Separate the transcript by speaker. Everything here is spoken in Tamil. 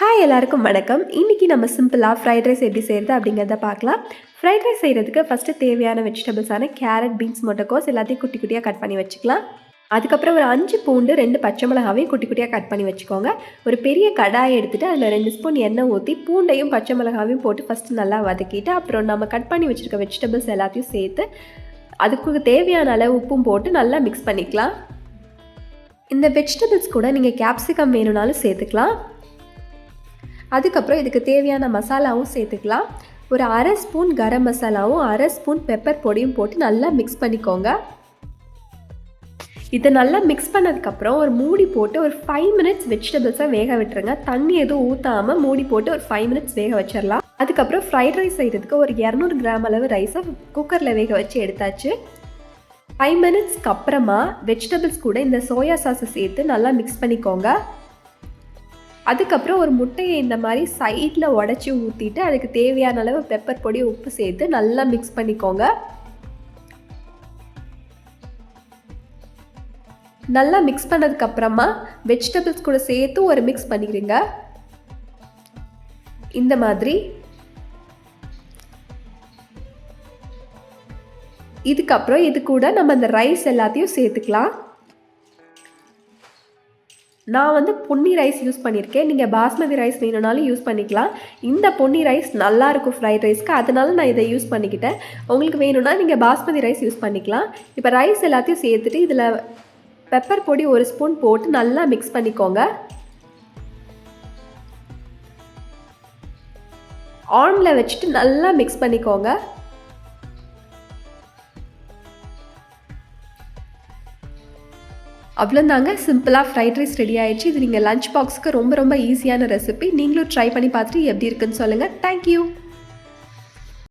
Speaker 1: ஹாய் எல்லாருக்கும் வணக்கம். இன்றைக்கி நம்ம சிம்பிளாக ஃப்ரைட் ரைஸ் எப்படி செய்கிறது அப்படிங்கிறத பார்க்கலாம். ஃப்ரைட் ரைஸ் செய்கிறதுக்கு ஃபஸ்ட்டு தேவையான வெஜிடபிள்ஸான கேரட், பீன்ஸ், முட்டைக்கோஸ் எல்லாத்தையும் குட்டி குட்டியாக கட் பண்ணி வச்சுக்கலாம். அதுக்கப்புறம் ஒரு 5 பூண்டு, 2 பச்சை மிளகாவையும் குட்டி குட்டியாக கட் பண்ணி வச்சுக்கோங்க. ஒரு பெரிய கடாயை எடுத்துகிட்டு அதில் 2 ஸ்பூன் எண்ணெய் ஊற்றி பூண்டையும் பச்சை மிளகாவையும் போட்டு ஃபஸ்ட்டு நல்லா வதக்கிட்டு அப்புறம் நம்ம கட் பண்ணி வச்சுருக்க வெஜிடபிள்ஸ் எல்லாத்தையும் சேர்த்து அதுக்கு தேவையான அளவு உப்பும் போட்டு நல்லா மிக்ஸ் பண்ணிக்கலாம். இந்த வெஜிடபிள்ஸ் கூட நீங்கள் கேப்சிகம் வேணும்னாலும் சேர்த்துக்கலாம். அதுக்கப்புறம் இதுக்கு தேவையான மசாலாவும் சேர்த்துக்கலாம். ஒரு அரை ஸ்பூன் கரம் மசாலாவும் அரை ஸ்பூன் பெப்பர் பொடியும் போட்டு நல்லா மிக்ஸ் பண்ணிக்கோங்க. இதை நல்லா மிக்ஸ் பண்ணதுக்கப்புறம் ஒரு மூடி போட்டு ஒரு 5 மினிட்ஸ் வெஜிடபிள்ஸை வேக விட்டுருங்க. தண்ணி எதுவும் ஊற்றாமல் மூடி போட்டு ஒரு 5 மினிட்ஸ் வேக வச்சிடலாம். அதுக்கப்புறம் ஃப்ரைட் ரைஸ் செய்கிறதுக்கு ஒரு 200 கிராம் அளவு ரைஸை குக்கரில் வேக வச்சு எடுத்தாச்சு. 5 மினிட்ஸ்க்கு அப்புறமா வெஜிடபிள்ஸ் கூட இந்த சோயா சாஸை சேர்த்து நல்லா மிக்ஸ் பண்ணிக்கோங்க. அதுக்கப்புறம் ஒரு முட்டையை இந்த மாதிரி சைடில் உடச்சி ஊற்றிட்டு அதுக்கு தேவையான அளவு பெப்பர் பொடி, உப்பு சேர்த்து நல்லா மிக்ஸ் பண்ணிக்கோங்க. நல்லா மிக்ஸ் பண்ணதுக்கப்புறமா வெஜிடபிள்ஸ் கூட சேர்த்து ஒரு மிக்ஸ் பண்ணிக்கிறீங்க. இந்த மாதிரி இதுக்கப்புறம் இது கூட நம்ம அந்த ரைஸ் எல்லாத்தையும் சேர்த்துக்கலாம். நான் பொன்னி ரைஸ் யூஸ் பண்ணியிருக்கேன். நீங்கள் பாஸ்மதி ரைஸ் வேணும்னாலும் யூஸ் பண்ணிக்கலாம். இந்த பொன்னி ரைஸ் நல்லாயிருக்கும் ஃப்ரைட் ரைஸ்க்கு, அதனால நான் இதை யூஸ் பண்ணிக்கிட்டேன். உங்களுக்கு வேணும்னா நீங்கள் பாஸ்மதி ரைஸ் யூஸ் பண்ணிக்கலாம். இப்போ ரைஸ் எல்லாத்தையும் சேர்த்துட்டு இதில் பெப்பர் பொடி 1 ஸ்பூன் போட்டு நல்லா மிக்ஸ் பண்ணிக்கோங்க. ஆனில் வச்சுட்டு நல்லா மிக்ஸ் பண்ணிக்கோங்க. அவ்வளோதாங்க, சிம்பிளாக ஃப்ரைட் ரைஸ் ரெடி ஆகிடுச்சு. இது நீங்கள் லஞ்ச் பாக்ஸுக்கு ரொம்ப ஈஸியான ரெசிபி. நீங்களும் ட்ரை பண்ணி பார்த்துட்டு எப்படி இருக்குன்னு சொல்லுங்கள். தேங்க்யூ.